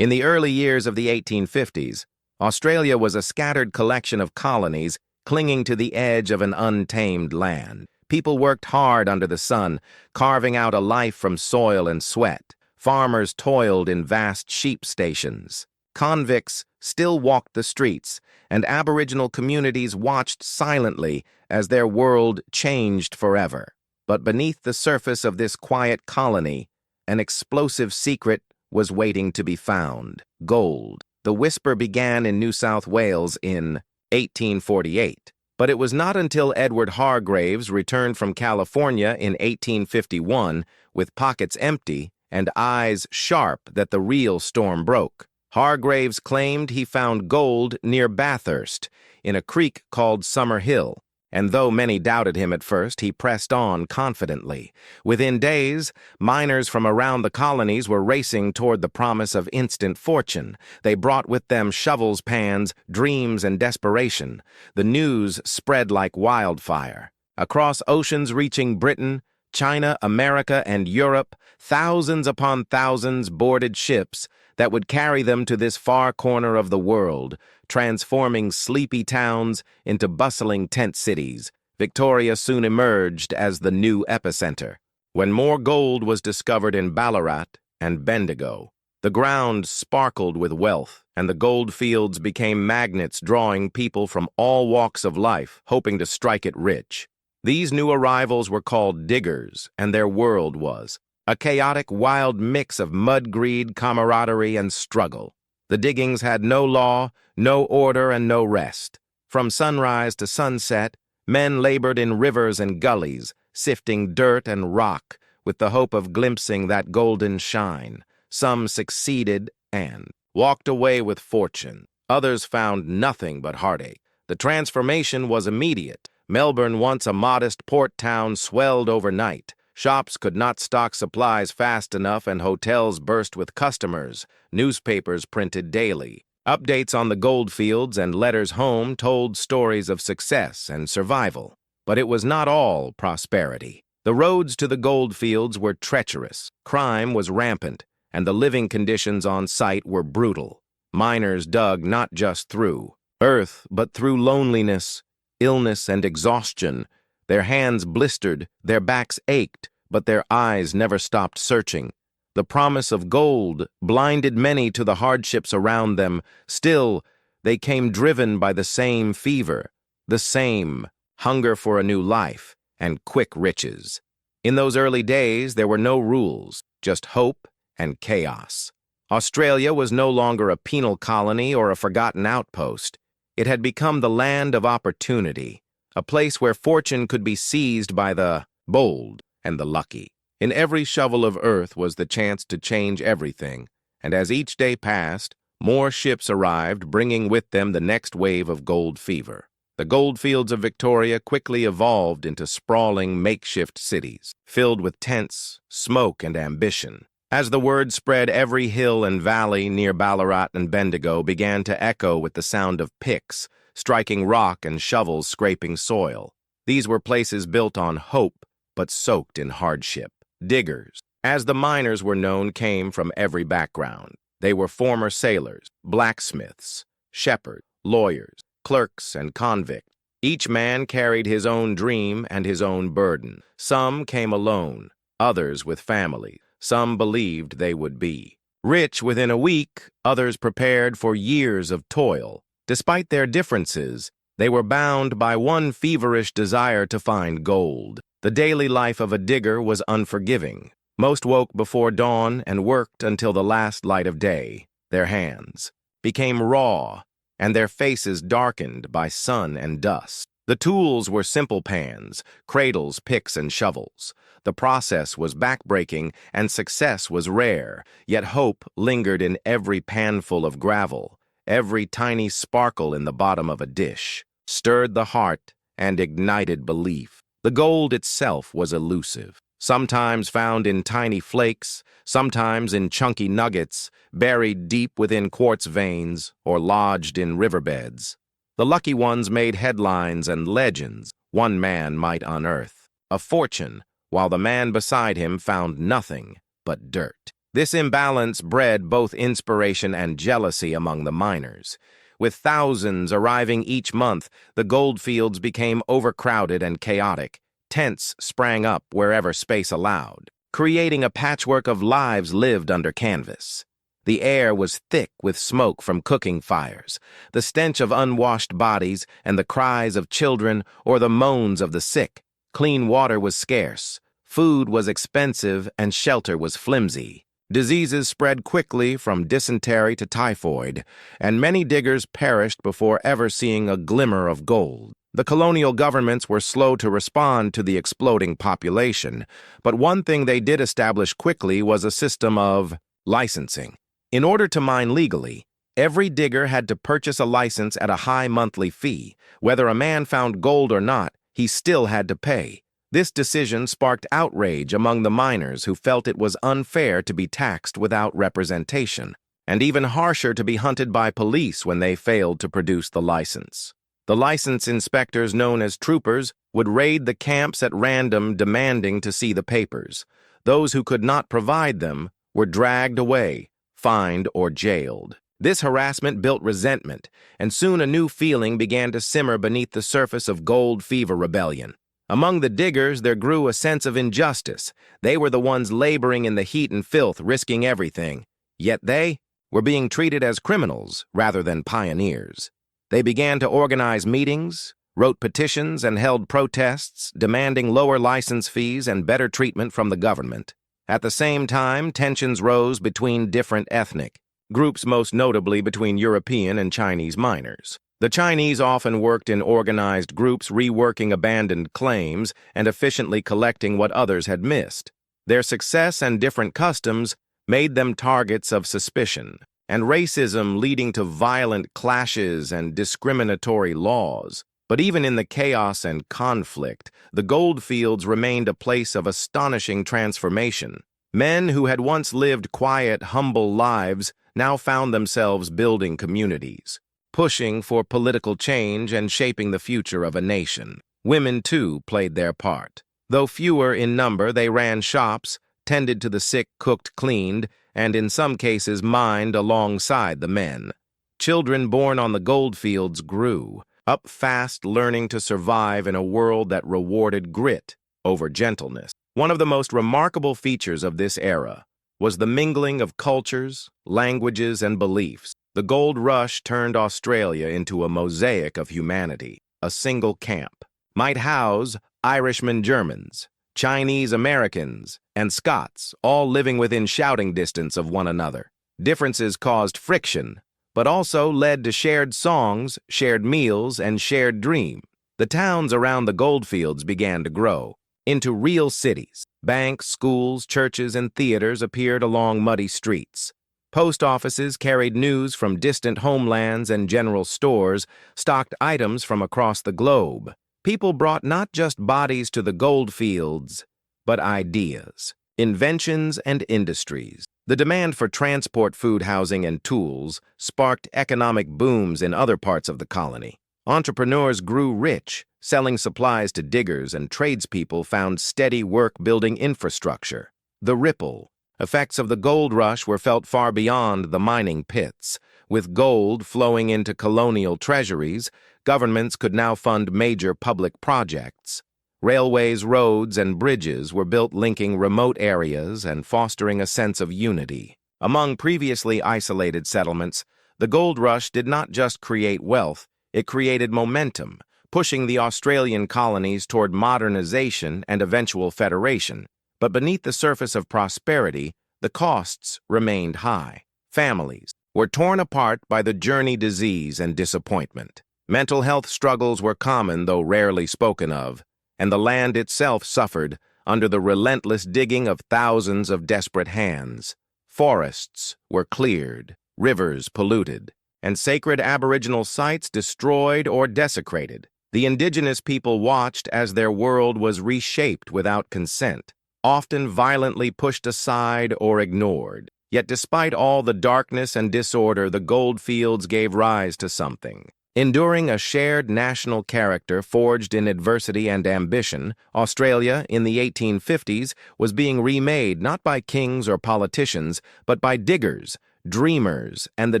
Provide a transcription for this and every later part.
In the early years of the 1850s, Australia was a scattered collection of colonies clinging to the edge of an untamed land. People worked hard under the sun, carving out a life from soil and sweat. Farmers toiled in vast sheep stations. Convicts still walked the streets, and Aboriginal communities watched silently as their world changed forever. But beneath the surface of this quiet colony, an explosive secret was waiting to be found: gold. The whisper began in New South Wales in 1848, but it was not until Edward Hargraves returned from California in 1851 with pockets empty and eyes sharp that the real storm broke. Hargraves claimed he found gold near Bathurst, in a creek called Summer Hill, and though many doubted him at first, he pressed on confidently. Within days, miners from around the colonies were racing toward the promise of instant fortune. They brought with them shovels, pans, dreams, and desperation. The news spread like wildfire. Across oceans reaching Britain, China, America, and Europe, thousands upon thousands boarded ships that would carry them to this far corner of the world, transforming sleepy towns into bustling tent cities. Victoria soon emerged as the new epicenter. When more gold was discovered in Ballarat and Bendigo, the ground sparkled with wealth, and the goldfields became magnets drawing people from all walks of life, hoping to strike it rich. These new arrivals were called diggers, and their world was a chaotic, wild mix of mud greed, camaraderie, and struggle. The diggings had no law, no order, and no rest. From sunrise to sunset, men labored in rivers and gullies, sifting dirt and rock with the hope of glimpsing that golden shine. Some succeeded and walked away with fortune. Others found nothing but heartache. The transformation was immediate. Melbourne, once a modest port town, swelled overnight. Shops could not stock supplies fast enough, and hotels burst with customers. Newspapers printed daily. Updates on the goldfields and letters home told stories of success and survival. But it was not all prosperity. The roads to the goldfields were treacherous. Crime was rampant, and the living conditions on site were brutal. Miners dug not just through earth, but through loneliness, illness, and exhaustion. Their hands blistered, their backs ached, but their eyes never stopped searching. The promise of gold blinded many to the hardships around them. Still, they came driven by the same fever, the same hunger for a new life and quick riches. In those early days, there were no rules, just hope and chaos. Australia was no longer a penal colony or a forgotten outpost. It had become the land of opportunity, a place where fortune could be seized by the bold and the lucky. In every shovel of earth was the chance to change everything, and as each day passed, more ships arrived, bringing with them the next wave of gold fever. The goldfields of Victoria quickly evolved into sprawling makeshift cities, filled with tents, smoke, and ambition. As the word spread, every hill and valley near Ballarat and Bendigo began to echo with the sound of picks, striking rock, and shovels scraping soil. These were places built on hope, but soaked in hardship. Diggers, as the miners were known, came from every background. They were former sailors, blacksmiths, shepherds, lawyers, clerks, and convicts. Each man carried his own dream and his own burden. Some came alone, others with families. Some believed they would be rich within a week, others prepared for years of toil. Despite their differences, they were bound by one feverish desire to find gold. The daily life of a digger was unforgiving. Most woke before dawn and worked until the last light of day. Their hands became raw, and their faces darkened by sun and dust. The tools were simple pans, cradles, picks, and shovels. The process was backbreaking, and success was rare, yet hope lingered in every panful of gravel. Every tiny sparkle in the bottom of a dish stirred the heart and ignited belief. The gold itself was elusive, sometimes found in tiny flakes, sometimes in chunky nuggets, buried deep within quartz veins or lodged in riverbeds. The lucky ones made headlines and legends one man might unearth a fortune, while the man beside him found nothing but dirt. This imbalance bred both inspiration and jealousy among the miners. With thousands arriving each month, the goldfields became overcrowded and chaotic. Tents sprang up wherever space allowed, creating a patchwork of lives lived under canvas. The air was thick with smoke from cooking fires, the stench of unwashed bodies, and the cries of children or the moans of the sick. Clean water was scarce, food was expensive, and shelter was flimsy. Diseases spread quickly from dysentery to typhoid, and many diggers perished before ever seeing a glimmer of gold. The colonial governments were slow to respond to the exploding population, but one thing they did establish quickly was a system of licensing. In order to mine legally, every digger had to purchase a license at a high monthly fee. Whether a man found gold or not, he still had to pay. This decision sparked outrage among the miners who felt it was unfair to be taxed without representation, and even harsher to be hunted by police when they failed to produce the license. The license inspectors, known as troopers, would raid the camps at random, demanding to see the papers. Those who could not provide them were dragged away, fined, or jailed. This harassment built resentment, and soon a new feeling began to simmer beneath the surface of gold fever rebellion. Among the diggers, there grew a sense of injustice. They were the ones laboring in the heat and filth, risking everything. Yet they were being treated as criminals rather than pioneers. They began to organize meetings, wrote petitions, and held protests, demanding lower license fees and better treatment from the government. At the same time, tensions rose between different ethnic groups, most notably between European and Chinese miners. The Chinese often worked in organized groups, reworking abandoned claims and efficiently collecting what others had missed. Their success and different customs made them targets of suspicion, and racism leading to violent clashes and discriminatory laws. But even in the chaos and conflict, the goldfields remained a place of astonishing transformation. Men who had once lived quiet, humble lives now found themselves building communities, pushing for political change and shaping the future of a nation. Women, too, played their part. Though fewer in number, they ran shops, tended to the sick, cooked, cleaned, and in some cases mined alongside the men. Children born on the goldfields grew up fast, learning to survive in a world that rewarded grit over gentleness. One of the most remarkable features of this era was the mingling of cultures, languages, and beliefs. The gold rush turned Australia into a mosaic of humanity. A single camp might house Irishmen, Germans, Chinese Americans, and Scots, all living within shouting distance of one another. Differences caused friction, but also led to shared songs, shared meals, and shared dreams. The towns around the goldfields began to grow into real cities. Banks, schools, churches, and theaters appeared along muddy streets. Post offices carried news from distant homelands, and general stores stocked items from across the globe. People brought not just bodies to the goldfields, but ideas, inventions, and industries. The demand for transport, food, housing, and tools sparked economic booms in other parts of the colony. Entrepreneurs grew rich, selling supplies to diggers, and tradespeople found steady work building infrastructure. The ripple effects of the gold rush were felt far beyond the mining pits. With gold flowing into colonial treasuries, governments could now fund major public projects. Railways, roads, and bridges were built, linking remote areas and fostering a sense of unity. Among previously isolated settlements, the gold rush did not just create wealth, it created momentum, pushing the Australian colonies toward modernization and eventual federation. But beneath the surface of prosperity, the costs remained high. Families were torn apart by the journey, disease, and disappointment. Mental health struggles were common, though rarely spoken of, and the land itself suffered under the relentless digging of thousands of desperate hands. Forests were cleared, rivers polluted, and sacred Aboriginal sites destroyed or desecrated. The indigenous people watched as their world was reshaped without consent, often violently pushed aside or ignored. Yet despite all the darkness and disorder, the goldfields gave rise to something. Enduring a shared national character forged in adversity and ambition, Australia, in the 1850s, was being remade not by kings or politicians, but by diggers, dreamers, and the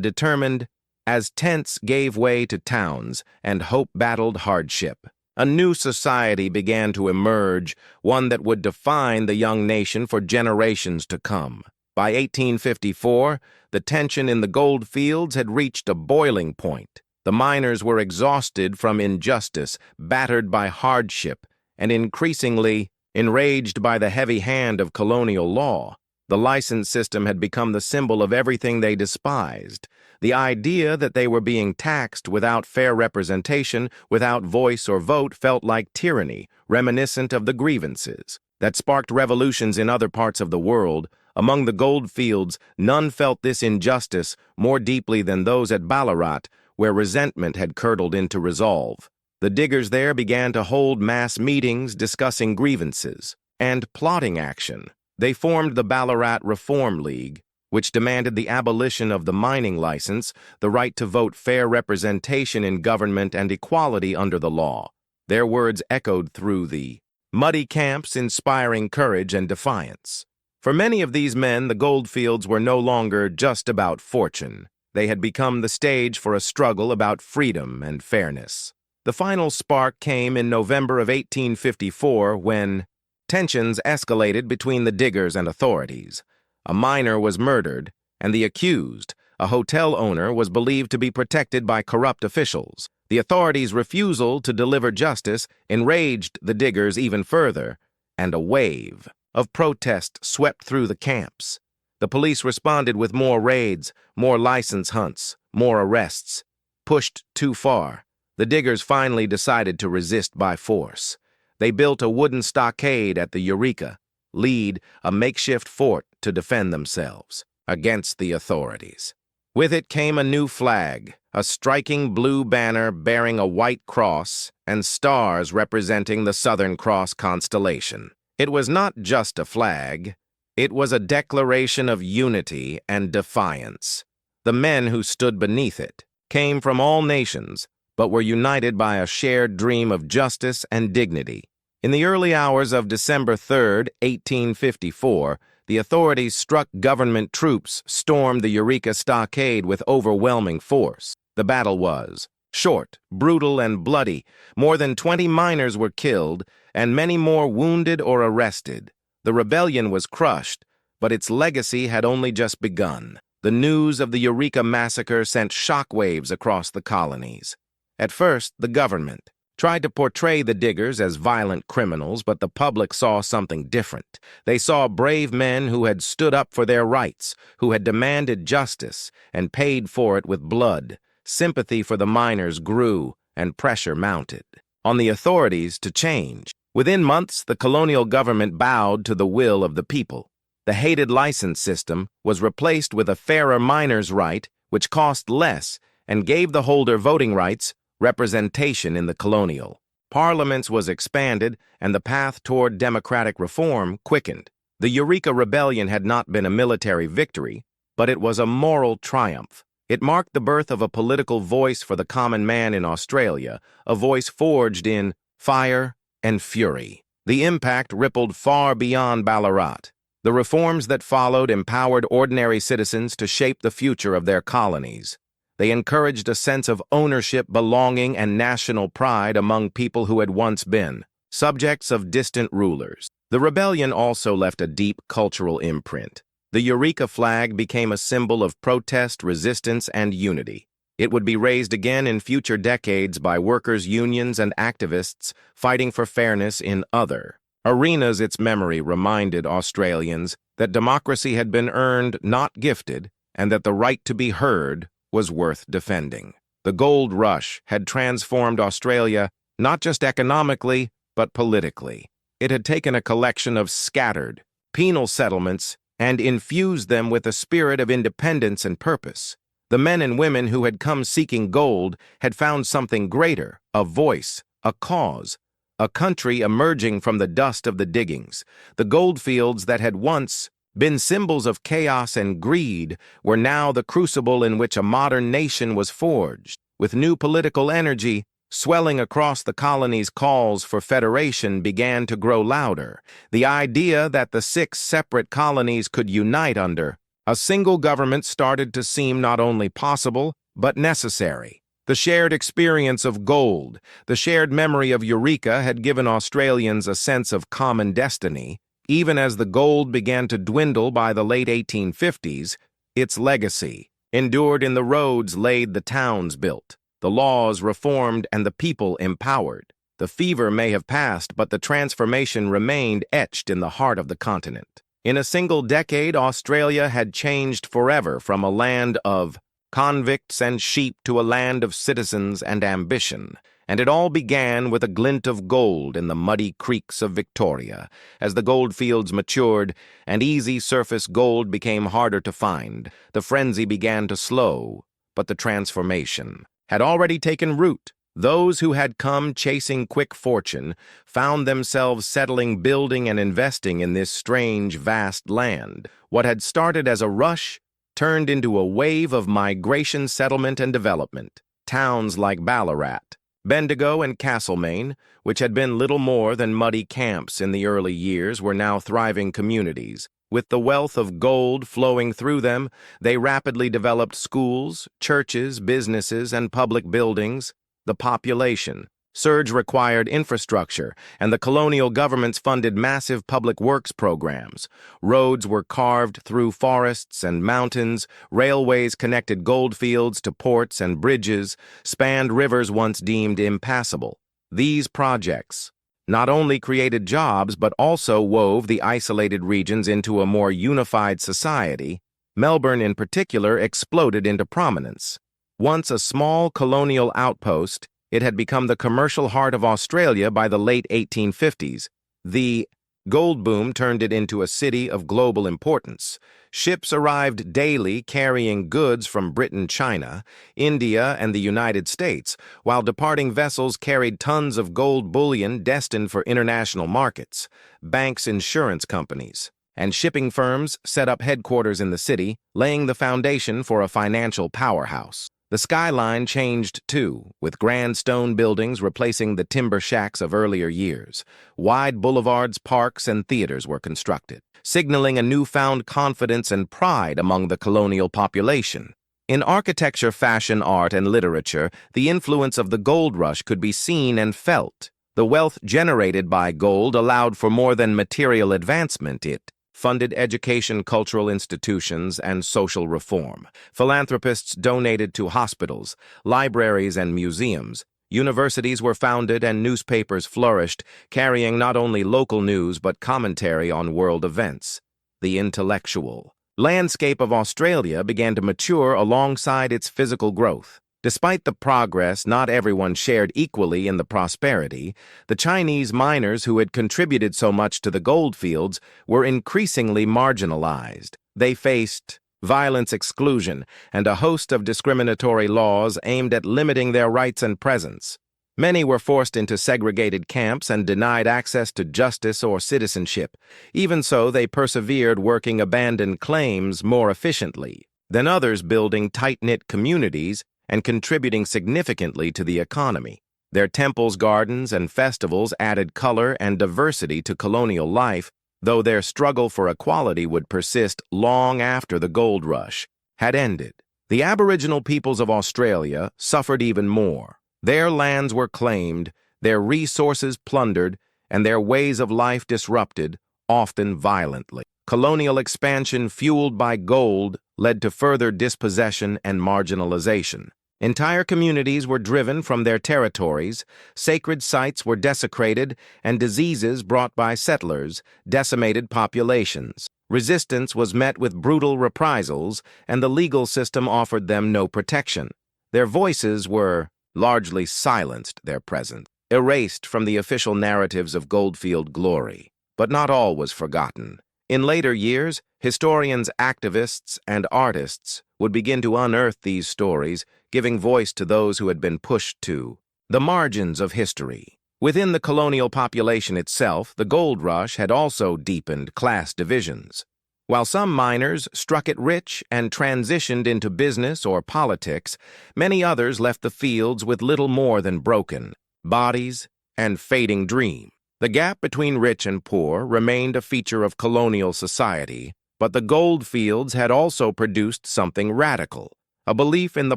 determined, as tents gave way to towns and hope battled hardship. A new society began to emerge, one that would define the young nation for generations to come. By 1854, the tension in the goldfields had reached a boiling point. The miners were exhausted from injustice, battered by hardship, and increasingly enraged by the heavy hand of colonial law. The license system had become the symbol of everything they despised. The idea that they were being taxed without fair representation, without voice or vote, felt like tyranny, reminiscent of the grievances that sparked revolutions in other parts of the world. Among the goldfields, none felt this injustice more deeply than those at Ballarat, where resentment had curdled into resolve. The diggers there began to hold mass meetings discussing grievances and plotting action. They formed the Ballarat Reform League, which demanded the abolition of the mining license, the right to vote, fair representation in government, and equality under the law. Their words echoed through the muddy camps, inspiring courage and defiance. For many of these men, the goldfields were no longer just about fortune. They had become the stage for a struggle about freedom and fairness. The final spark came in November of 1854 when tensions escalated between the diggers and authorities. A miner was murdered, and the accused, a hotel owner, was believed to be protected by corrupt officials. The authorities' refusal to deliver justice enraged the diggers even further, and a wave of protest swept through the camps. The police responded with more raids, more license hunts, more arrests. Pushed too far, the diggers finally decided to resist by force. They built a wooden stockade at the Eureka, a makeshift fort to defend themselves against the authorities. With it came a new flag, a striking blue banner bearing a white cross and stars representing the Southern Cross constellation. It was not just a flag. It was a declaration of unity and defiance. The men who stood beneath it came from all nations, but were united by a shared dream of justice and dignity. In the early hours of December 3, 1854, the authorities struck government troops, stormed the Eureka stockade with overwhelming force. The battle was short, brutal, and bloody. More than 20 miners were killed, and many more wounded or arrested. The rebellion was crushed, but its legacy had only just begun. The news of the Eureka massacre sent shockwaves across the colonies. At first, the government tried to portray the diggers as violent criminals, but the public saw something different. They saw brave men who had stood up for their rights, who had demanded justice and paid for it with blood. Sympathy for the miners grew, and pressure mounted on the authorities to change. Within months, the colonial government bowed to the will of the people. The hated license system was replaced with a fairer miners' right, which cost less and gave the holder voting rights, representation in the colonial. Parliaments was expanded, and the path toward democratic reform quickened. The Eureka Rebellion had not been a military victory, but it was a moral triumph. It marked the birth of a political voice for the common man in Australia, a voice forged in fire and fury. The impact rippled far beyond Ballarat. The reforms that followed empowered ordinary citizens to shape the future of their colonies. They encouraged a sense of ownership, belonging, and national pride among people who had once been subjects of distant rulers. The rebellion also left a deep cultural imprint. The Eureka flag became a symbol of protest, resistance, and unity. It would be raised again in future decades by workers' unions and activists fighting for fairness in other arenas. Its memory reminded Australians that democracy had been earned, not gifted, and that the right to be heard was worth defending. The gold rush had transformed Australia not just economically, but politically. It had taken a collection of scattered, penal settlements and infused them with a spirit of independence and purpose. The men and women who had come seeking gold had found something greater, a voice, a cause, a country emerging from the dust of the diggings. The goldfields that had once been symbols of chaos and greed were now the crucible in which a modern nation was forged. With new political energy swelling across the colonies, calls for federation began to grow louder. The idea that the 6 separate colonies could unite under a single government started to seem not only possible, but necessary. The shared experience of gold, the shared memory of Eureka had given Australians a sense of common destiny. Even as the gold began to dwindle by the late 1850s, its legacy endured in the roads laid, the towns built, the laws reformed, and the people empowered. The fever may have passed, but the transformation remained etched in the heart of the continent. In a single decade, Australia had changed forever, from a land of convicts and sheep to a land of citizens and ambition. And it all began with a glint of gold in the muddy creeks of Victoria. As the goldfields matured and easy surface gold became harder to find, the frenzy began to slow, but the transformation had already taken root. Those who had come chasing quick fortune found themselves settling, building, and investing in this strange, vast land. What had started as a rush turned into a wave of migration, settlement, and development. Towns like Ballarat, Bendigo, and Castlemaine, which had been little more than muddy camps in the early years, were now thriving communities. With the wealth of gold flowing through them, they rapidly developed schools, churches, businesses, and public buildings. The population surge required infrastructure, and the colonial governments funded massive public works programs. Roads were carved through forests and mountains, railways connected goldfields to ports, and bridges spanned rivers once deemed impassable. These projects not only created jobs, but also wove the isolated regions into a more unified society. Melbourne, in particular, exploded into prominence. Once a small colonial outpost, it had become the commercial heart of Australia by the late 1850s. The gold boom turned it into a city of global importance. Ships arrived daily carrying goods from Britain, China, India, and the United States, while departing vessels carried tons of gold bullion destined for international markets. Banks, insurance companies, and shipping firms set up headquarters in the city, laying the foundation for a financial powerhouse. The skyline changed too, with grand stone buildings replacing the timber shacks of earlier years. Wide boulevards, parks, and theaters were constructed, signaling a newfound confidence and pride among the colonial population. In architecture, fashion, art, and literature, the influence of the gold rush could be seen and felt. The wealth generated by gold allowed for more than material advancement. It funded education, cultural institutions, and social reform. Philanthropists donated to hospitals, libraries, and museums. Universities were founded and newspapers flourished, carrying not only local news but commentary on world events. The intellectual landscape of Australia began to mature alongside its physical growth. Despite the progress, not everyone shared equally in the prosperity. The Chinese miners who had contributed so much to the goldfields were increasingly marginalized. They faced violence, exclusion, and a host of discriminatory laws aimed at limiting their rights and presence. Many were forced into segregated camps and denied access to justice or citizenship. Even so, they persevered, working abandoned claims more efficiently than others, building tight-knit communities and contributing significantly to the economy. Their temples, gardens, and festivals added color and diversity to colonial life, though their struggle for equality would persist long after the gold rush had ended. The Aboriginal peoples of Australia suffered even more. Their lands were claimed, their resources plundered, and their ways of life disrupted, often violently. Colonial expansion fueled by gold led to further dispossession and marginalization. Entire communities were driven from their territories, sacred sites were desecrated, and diseases brought by settlers decimated populations. Resistance was met with brutal reprisals, and the legal system offered them no protection. Their voices were largely silenced, their presence erased from the official narratives of goldfield glory. But not all was forgotten. In later years, historians, activists, and artists would begin to unearth these stories, giving voice to those who had been pushed to the margins of history. Within the colonial population itself, the gold rush had also deepened class divisions. While some miners struck it rich and transitioned into business or politics, many others left the fields with little more than broken bodies and fading dreams. The gap between rich and poor remained a feature of colonial society, but the goldfields had also produced something radical, a belief in the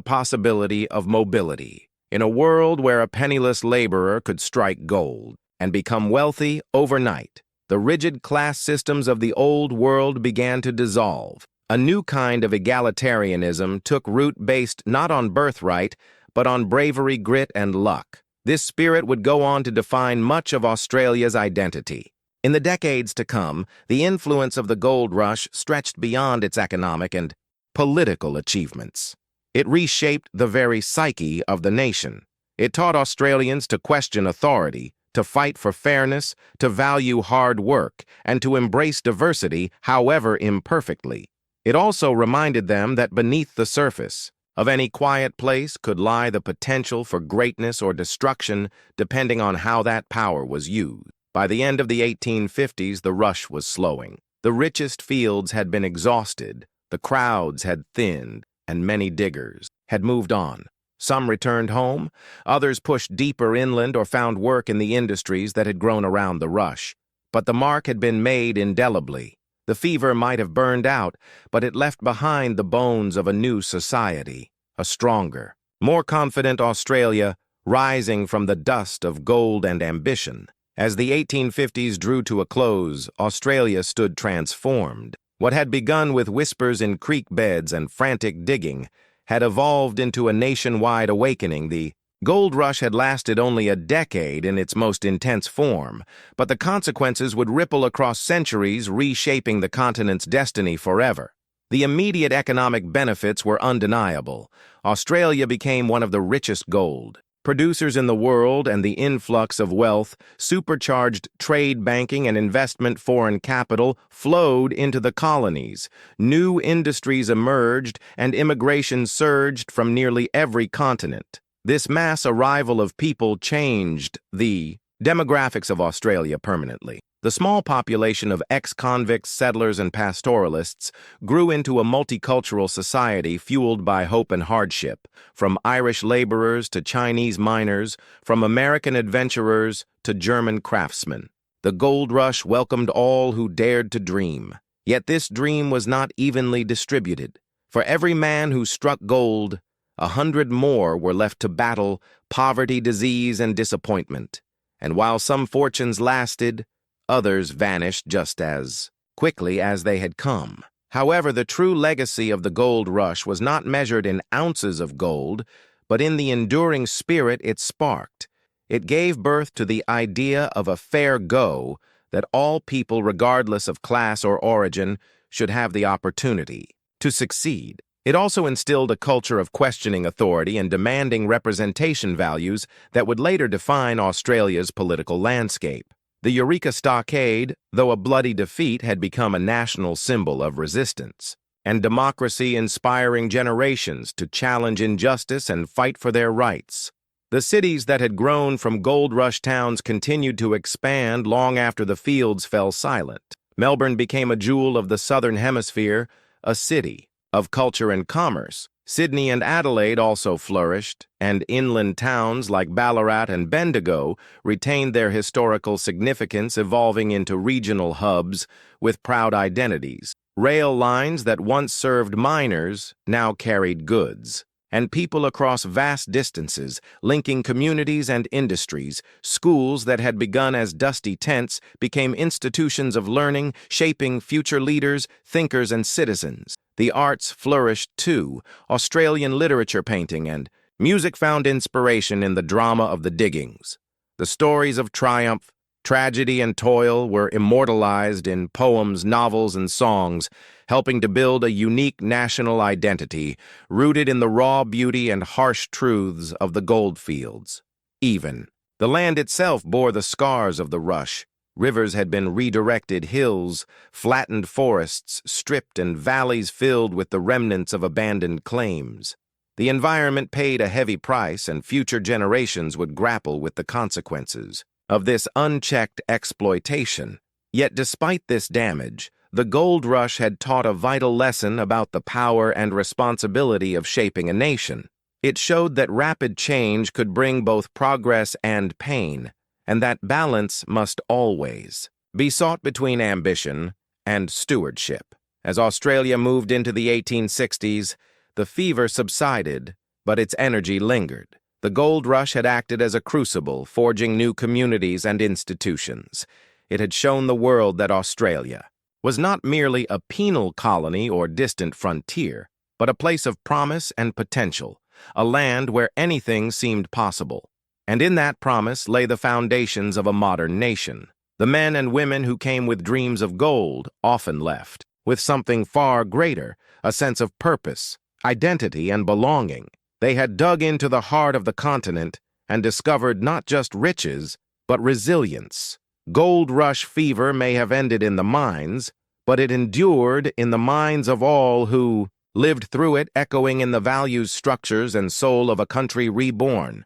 possibility of mobility. In a world where a penniless laborer could strike gold and become wealthy overnight, the rigid class systems of the old world began to dissolve. A new kind of egalitarianism took root based not on birthright, but on bravery, grit, and luck. This spirit would go on to define much of Australia's identity. In the decades to come, the influence of the gold rush stretched beyond its economic and political achievements. It reshaped the very psyche of the nation. It taught Australians to question authority, to fight for fairness, to value hard work, and to embrace diversity, however imperfectly. It also reminded them that beneath the surface of any quiet place could lie the potential for greatness or destruction, depending on how that power was used. By the end of the 1850s, the rush was slowing. The richest fields had been exhausted, the crowds had thinned, and many diggers had moved on. Some returned home, others pushed deeper inland or found work in the industries that had grown around the rush. But the mark had been made indelibly. The fever might have burned out, but it left behind the bones of a new society, a stronger, more confident Australia rising from the dust of gold and ambition. As the 1850s drew to a close, Australia stood transformed. What had begun with whispers in creek beds and frantic digging had evolved into a nationwide awakening. The gold rush had lasted only a decade in its most intense form, but the consequences would ripple across centuries, reshaping the continent's destiny forever. The immediate economic benefits were undeniable. Australia became one of the richest gold producers in the world, and the influx of wealth, supercharged trade, banking, and investment foreign capital flowed into the colonies. New industries emerged, and immigration surged from nearly every continent. This mass arrival of people changed the demographics of Australia permanently. The small population of ex-convicts, settlers, and pastoralists grew into a multicultural society fueled by hope and hardship, from Irish laborers to Chinese miners, from American adventurers to German craftsmen. The gold rush welcomed all who dared to dream. Yet this dream was not evenly distributed. For every man who struck gold, 100 more were left to battle poverty, disease, and disappointment. And while some fortunes lasted, others vanished just as quickly as they had come. However, the true legacy of the gold rush was not measured in ounces of gold, but in the enduring spirit it sparked. It gave birth to the idea of a fair go, that all people, regardless of class or origin, should have the opportunity to succeed. It also instilled a culture of questioning authority and demanding representation values that would later define Australia's political landscape. The Eureka Stockade, though a bloody defeat, had become a national symbol of resistance and democracy, inspiring generations to challenge injustice and fight for their rights. The cities that had grown from gold rush towns continued to expand long after the fields fell silent. Melbourne became a jewel of the Southern Hemisphere, a city of culture and commerce. Sydney and Adelaide also flourished, and inland towns like Ballarat and Bendigo retained their historical significance, evolving into regional hubs with proud identities. Rail lines that once served miners now carried goods, and people across vast distances, linking communities and industries. Schools that had begun as dusty tents became institutions of learning, shaping future leaders, thinkers, and citizens. The arts flourished too. Australian literature, painting, and music found inspiration in the drama of the diggings. The stories of triumph, tragedy, and toil were immortalized in poems, novels, and songs, helping to build a unique national identity rooted in the raw beauty and harsh truths of the goldfields. Even the land itself bore the scars of the rush. Rivers had been redirected, hills, flattened forests, stripped, and valleys filled with the remnants of abandoned claims. The environment paid a heavy price, and future generations would grapple with the consequences of this unchecked exploitation. Yet despite this damage, The gold rush had taught a vital lesson about the power and responsibility of shaping a nation. It showed that rapid change could bring both progress and pain, and that balance must always be sought between ambition and stewardship. As Australia moved into the 1860s, the fever subsided, but its energy lingered. The gold rush had acted as a crucible, forging new communities and institutions. It had shown the world that Australia was not merely a penal colony or distant frontier, but a place of promise and potential, a land where anything seemed possible. And in that promise lay the foundations of a modern nation. The men and women who came with dreams of gold often left with something far greater, a sense of purpose, identity, and belonging. They had dug into the heart of the continent and discovered not just riches, but resilience. Gold rush fever may have ended in the mines, but it endured in the minds of all who lived through it, echoing in the values, structures, and soul of a country reborn.